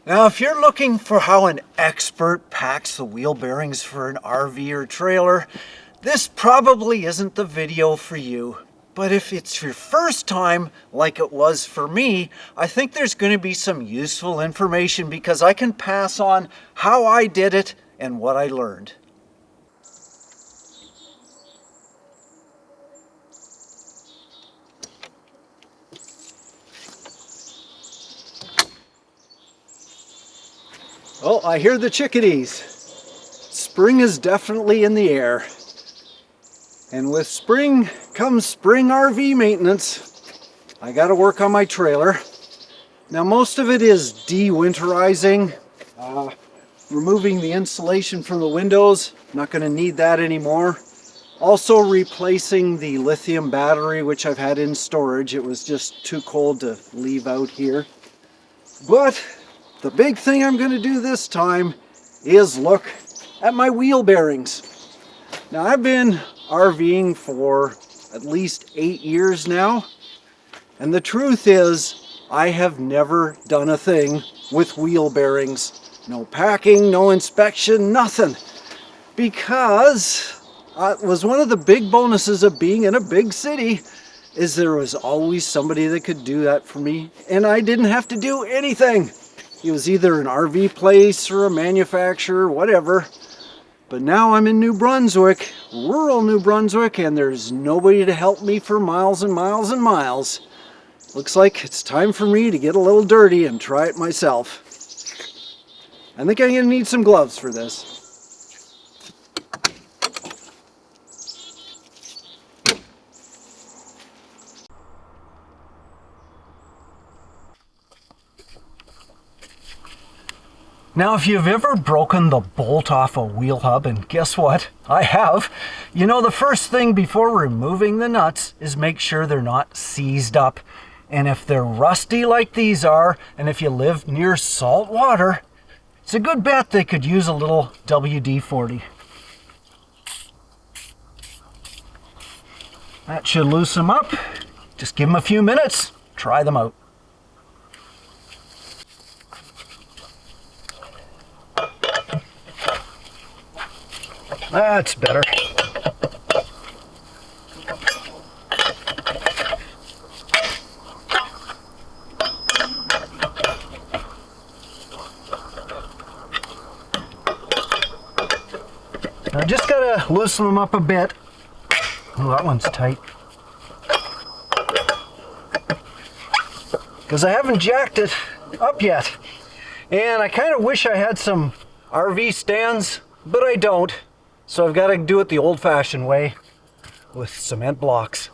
Now, if you're looking for how an expert packs the wheel bearings for an RV or trailer, this probably isn't the video for you. But if it's your first time, like it was for me, I think there's going to be some useful information because I can pass on how I did it and what I learned. Oh, I hear the chickadees. Spring is definitely in the air. And with spring comes spring RV maintenance. I got to work on my trailer. Now most of it is de-winterizing, removing the insulation from the windows. Not going to need that anymore. Also replacing the lithium battery, which I've had in storage. It was just too cold to leave out here. But the big thing I'm going to do this time is look at my wheel bearings. Now I've been RVing for at least 8 years now, and the truth is I have never done a thing with wheel bearings. No packing, no inspection, nothing. Because it was one of the big bonuses of being in a big city is there was always somebody that could do that for me, and I didn't have to do anything. It was either an RV place or a manufacturer, whatever. But now I'm in New Brunswick, rural New Brunswick, and there's nobody to help me for miles and miles and miles. Looks like it's time for me to get a little dirty and try it myself. I think I'm going to need some gloves for this. Now, if you've ever broken the bolt off a wheel hub, and guess what? I have. You know, the first thing before removing the nuts is make sure they're not seized up. And if they're rusty like these are, and if you live near salt water, it's a good bet they could use a little WD-40. That should loosen them up. Just give them a few minutes, try them out. That's better. Now just gotta loosen them up a bit. Oh, that one's tight. Because I haven't jacked it up yet. And I kind of wish I had some RV stands, but I don't. So I've got to do it the old-fashioned way with cement blocks.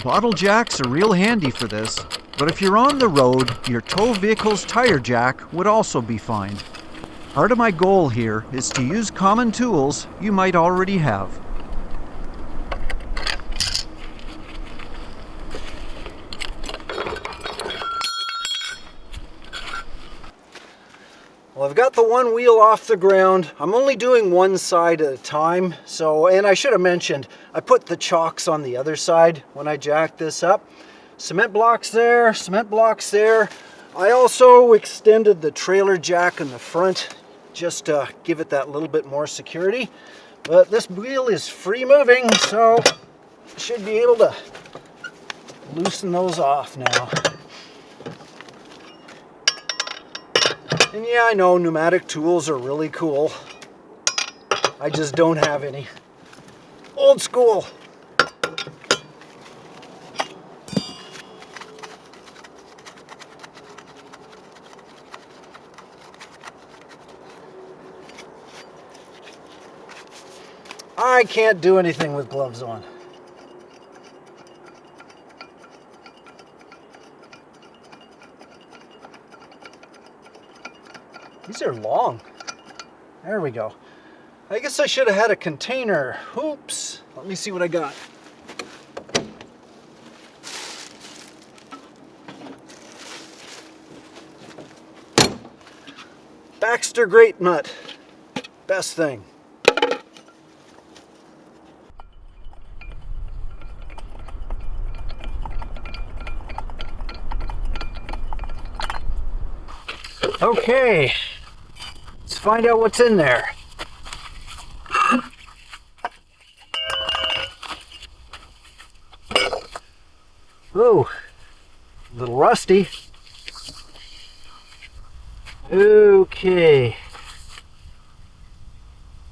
Bottle jacks are real handy for this, but if you're on the road, your tow vehicle's tire jack would also be fine. Part of my goal here is to use common tools you might already have. Well, I've got the one wheel off the ground. I'm only doing one side at a time. And I should have mentioned, I put the chocks on the other side when I jacked this up. Cement blocks there, cement blocks there. I also extended the trailer jack in the front just to give it that little bit more security. But this wheel is free moving, so I should be able to loosen those off now. And yeah, I know pneumatic tools are really cool. I just don't have any. Old school. I can't do anything with gloves on. These are long. There we go. I guess I should have had a container. Oops. Let me see what I got. Baxter grape nut. Best thing. Okay, let's find out what's in there. Oh, a little rusty. Okay.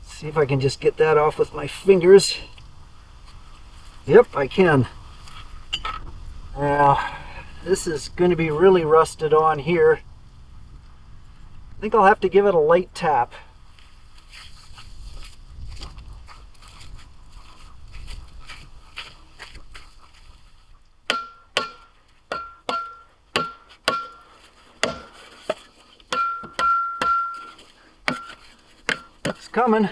Let's see if I can just get that off with my fingers. Yep, I can. Now, this is going to be really rusted on here. I think I'll have to give it a light tap. It's coming.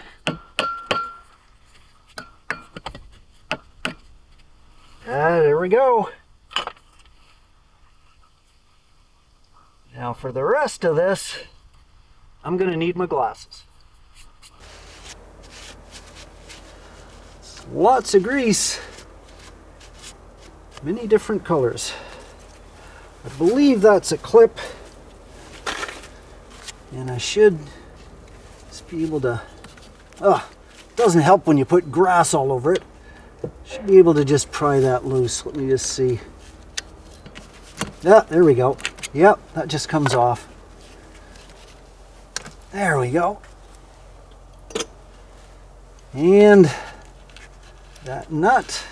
There we go. Now for the rest of this, I'm going to need my glasses. Lots of grease. Many different colors. I believe that's a clip. And I should just be able to... Oh, it doesn't help when you put grass all over it. Should be able to just pry that loose. Let me just see. Yeah, there we go. Yep, that just comes off. There we go. And that nut.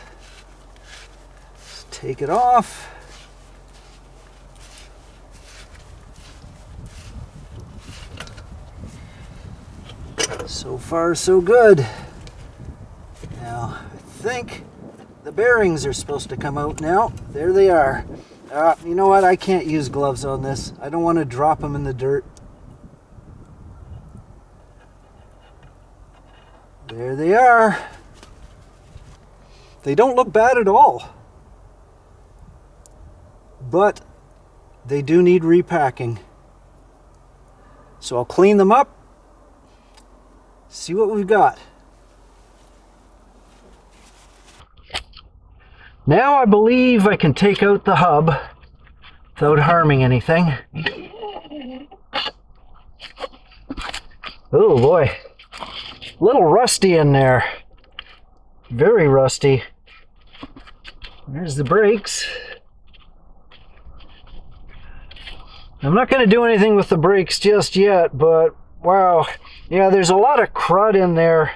Let's take it off. So far, so good. Now, I think the bearings are supposed to come out now. There they are. You know what? I can't use gloves on this. I don't want to drop them in the dirt. There they are. They don't look bad at all. But they do need repacking. So I'll clean them up. See what we've got. Now I believe I can take out the hub without harming anything. Oh boy, a little rusty in there. Very rusty. There's the brakes. I'm not going to do anything with the brakes just yet, but wow. Yeah, there's a lot of crud in there,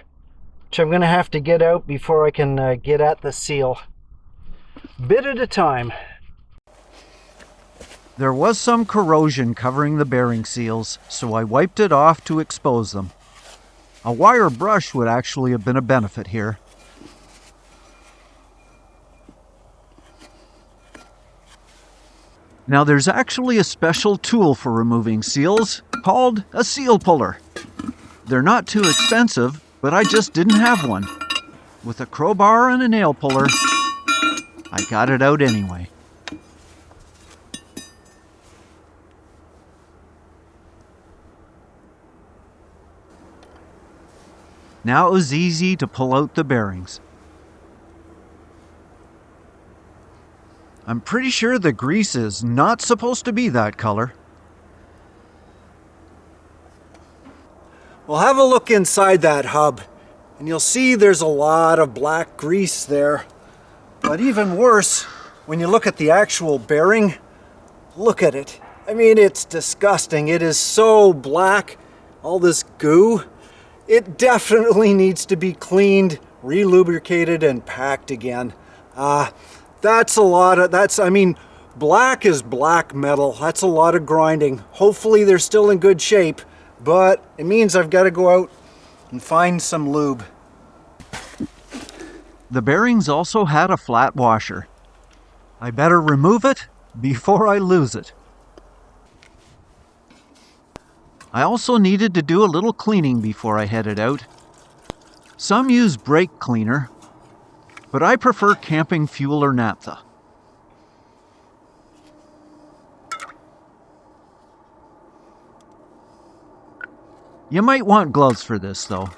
which I'm going to have to get out before I can get at the seal. Bit at a time. There was some corrosion covering the bearing seals, so I wiped it off to expose them. A wire brush would actually have been a benefit here. Now there's actually a special tool for removing seals called a seal puller. They're not too expensive, but I just didn't have one. With a crowbar and a nail puller, I got it out anyway. Now it was easy to pull out the bearings. I'm pretty sure the grease is not supposed to be that color. Well, have a look inside that hub, and you'll see there's a lot of black grease there. But even worse, when you look at the actual bearing, look at it. I mean, it's disgusting. It is so black, all this goo. It definitely needs to be cleaned, relubricated, and packed again. That's a lot of, I mean, black is black metal. That's a lot of grinding. Hopefully they're still in good shape, but it means I've got to go out and find some lube. The bearings also had a flat washer. I better remove it before I lose it. I also needed to do a little cleaning before I headed out. Some use brake cleaner, but I prefer camping fuel or naphtha. You might want gloves for this, though.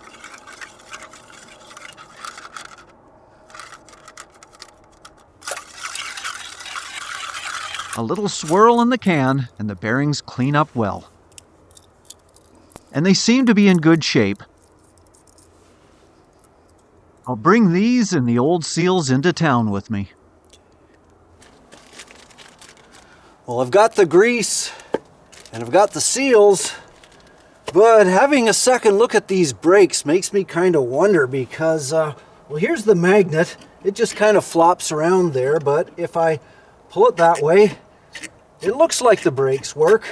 A little swirl in the can, and the bearings clean up well. and they seem to be in good shape. I'll bring these and the old seals into town with me. Well, I've got the grease and I've got the seals, but having a second look at these brakes makes me kind of wonder because, well, here's the magnet. It just kind of flops around there, but if I pull it that way, it looks like the brakes work.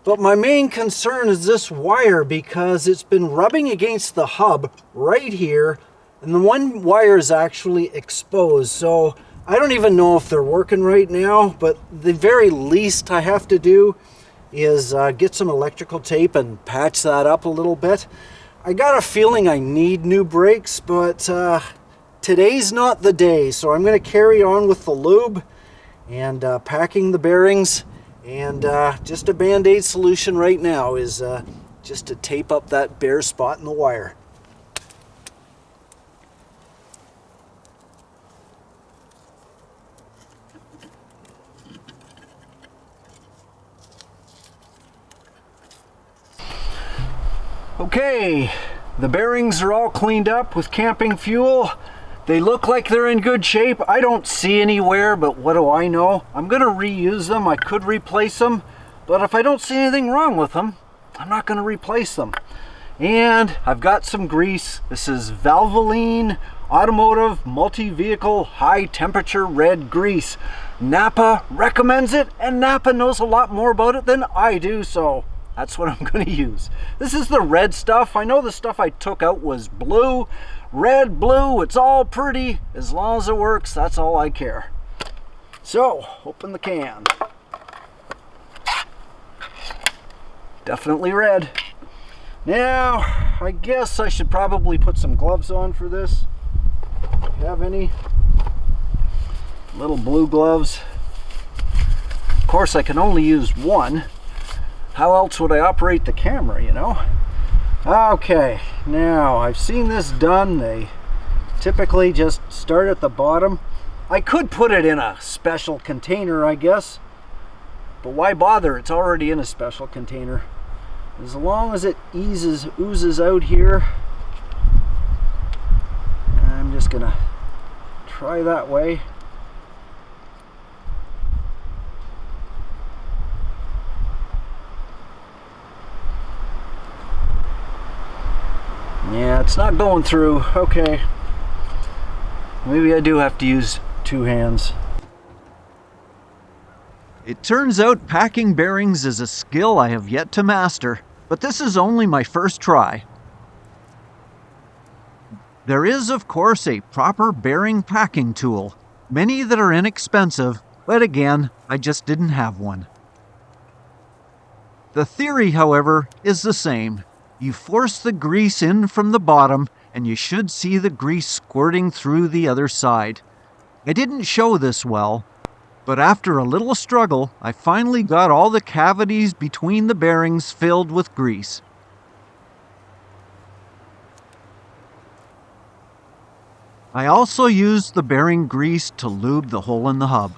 But my main concern is this wire because it's been rubbing against the hub right here, and the one wire is actually exposed. So I don't even know if they're working right now, but the very least I have to do is get some electrical tape and patch that up a little bit. I got a feeling I need new brakes, but today's not the day, so I'm going to carry on with the lube and packing the bearings, and just a band-aid solution right now is just to tape up that bare spot in the wire. Okay, the bearings are all cleaned up with camping fuel. They look like they're in good shape. I don't see any wear, but what do I know? I'm gonna reuse them. I could replace them, but if I don't see anything wrong with them, I'm not gonna replace them. And I've got some grease. This is Valvoline Automotive Multi-Vehicle High Temperature Red Grease. Napa recommends it, and Napa knows a lot more about it than I do, so that's what I'm going to use. This is the red stuff. I know the stuff I took out was blue. Red, blue, it's all pretty. As long as it works, that's all I care. So, open the can. Definitely red. Now, I guess I should probably put some gloves on for this. Do you have any? Little blue gloves. Of course, I can only use one. How else would I operate the camera, you know? Okay, now I've seen this done. They typically just start at the bottom. I could put it in a special container, I guess. But why bother? It's already in a special container. As long as it oozes out here, I'm just gonna try that way. Yeah, it's not going through. Okay. Maybe I do have to use two hands. It turns out packing bearings is a skill I have yet to master, but this is only my first try. There is, of course, a proper bearing packing tool, many that are inexpensive, but again, I just didn't have one. The theory, however, is the same. You force the grease in from the bottom, and you should see the grease squirting through the other side. I didn't show this well, but after a little struggle, I finally got all the cavities between the bearings filled with grease. I also used the bearing grease to lube the hole in the hub.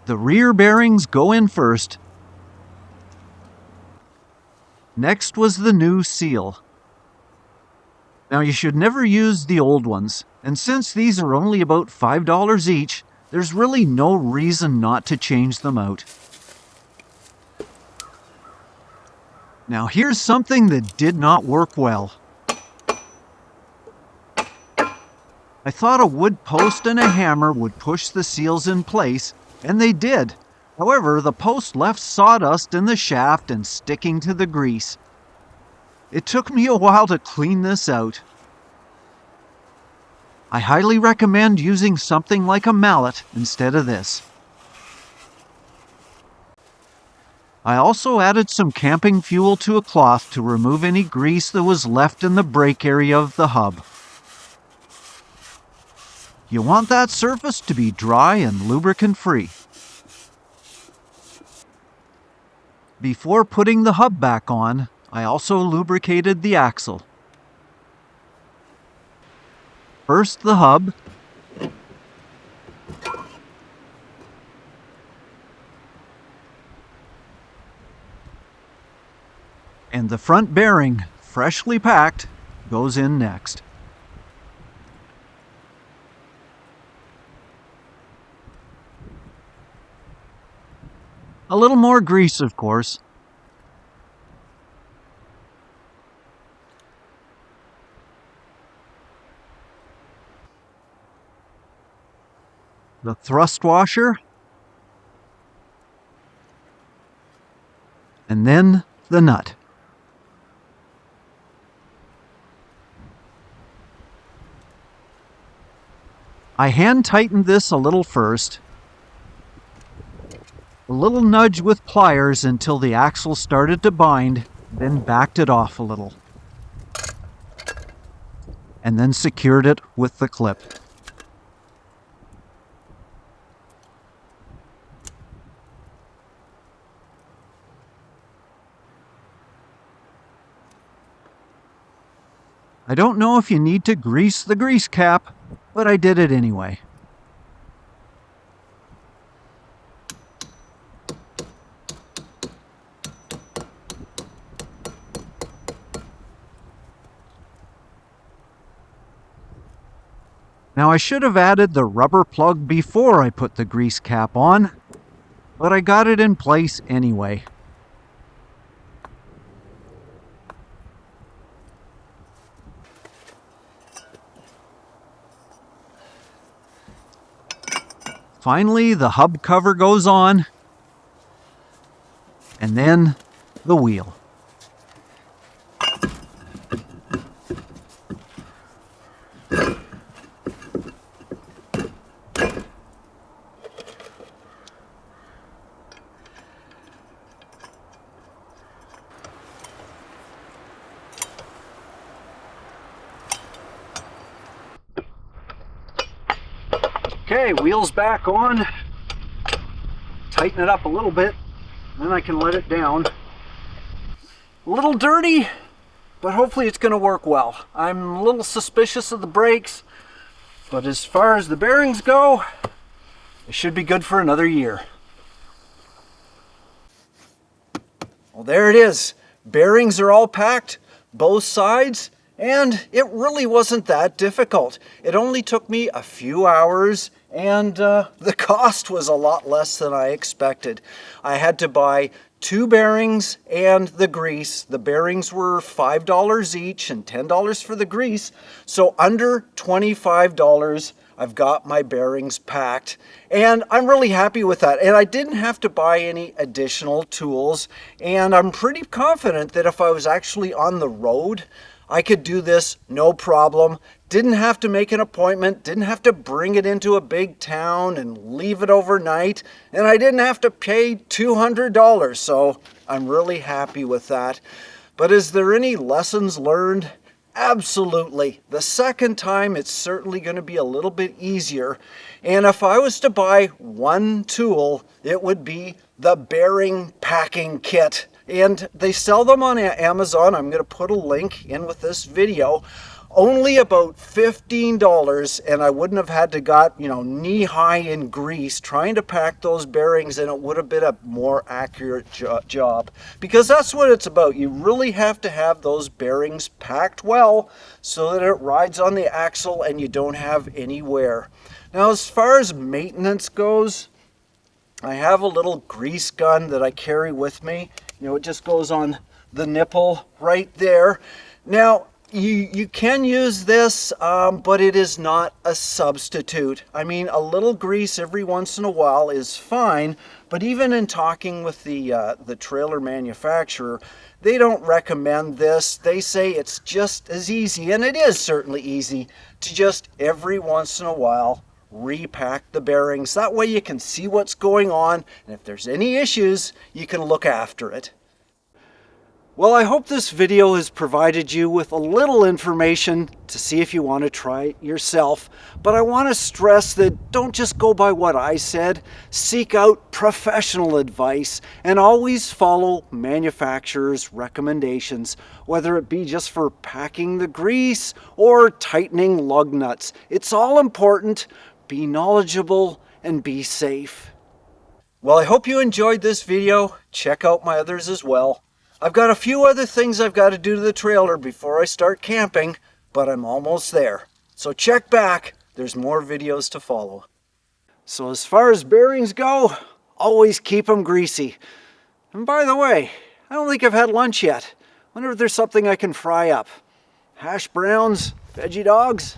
The rear bearings go in first. Next was the new seal. Now you should never use the old ones, and since these are only about $5 each, there's really no reason not to change them out. Now here's something that did not work well. I thought a wood post and a hammer would push the seals in place, and they did. However, the post left sawdust in the shaft and sticking to the grease. It took me a while to clean this out. I highly recommend using something like a mallet instead of this. I also added some camping fuel to a cloth to remove any grease that was left in the brake area of the hub. You want that surface to be dry and lubricant-free. Before putting the hub back on, I also lubricated the axle. First the hub, And the front bearing, freshly packed, goes in next. A little more grease, of course. The thrust washer. And then the nut. I hand tightened this a little first. A little nudge with pliers until the axle started to bind, then backed it off a little. And then secured it with the clip. I don't know if you need to grease the grease cap, but I did it anyway. Now I should have added the rubber plug before I put the grease cap on, but I got it in place anyway. Finally, the hub cover goes on, and then the wheel. Okay, wheels back on. Tighten it up a little bit, then I can let it down. A little dirty, but hopefully it's going to work well. I'm a little suspicious of the brakes, but as far as the bearings go, it should be good for another year. Well, there it is. Bearings are all packed, both sides, and it really wasn't that difficult. It only took me a few hours, and the cost was a lot less than I expected. I had to buy 2 bearings and the grease. The bearings were $5 each and $10 for the grease, so under $25 I've got my bearings packed, and I'm really happy with that. And I didn't have to buy any additional tools, and I'm pretty confident that if I was actually on the road, I could do this no problem. Didn't have to make an appointment, didn't have to bring it into a big town and leave it overnight, and I didn't have to pay $200, so I'm really happy with that. But is there any lessons learned? Absolutely. The second time it's certainly going to be a little bit easier, and if I was to buy one tool, it would be the bearing packing kit. And they sell them on Amazon. I'm going to put a link in with this video. Only about $15, and I wouldn't have had to got, knee-high in grease trying to pack those bearings, and it would have been a more accurate job. Because that's what it's about. You really have to have those bearings packed well so that it rides on the axle and you don't have any wear. Now, as far as maintenance goes, I have a little grease gun that I carry with me. It just goes on the nipple right there. Now, you can use this, but it is not a substitute. I mean, a little grease every once in a while is fine, but even in talking with the trailer manufacturer, they don't recommend this. They say it's just as easy, and it is certainly easy, to just every once in a while repack the bearings. That way you can see what's going on, and if there's any issues, you can look after it. Well, I hope this video has provided you with a little information to see if you want to try it yourself. But I want to stress that don't just go by what I said. Seek out professional advice and always follow manufacturers' recommendations, whether it be just for packing the grease or tightening lug nuts. It's all important. Be knowledgeable and be safe. Well, I hope you enjoyed this video. Check out my others as well. I've got a few other things I've got to do to the trailer before I start camping, but I'm almost there. So check back, there's more videos to follow. So as far as bearings go, always keep them greasy. And by the way, I don't think I've had lunch yet. Wonder if there's something I can fry up. Hash browns, veggie dogs.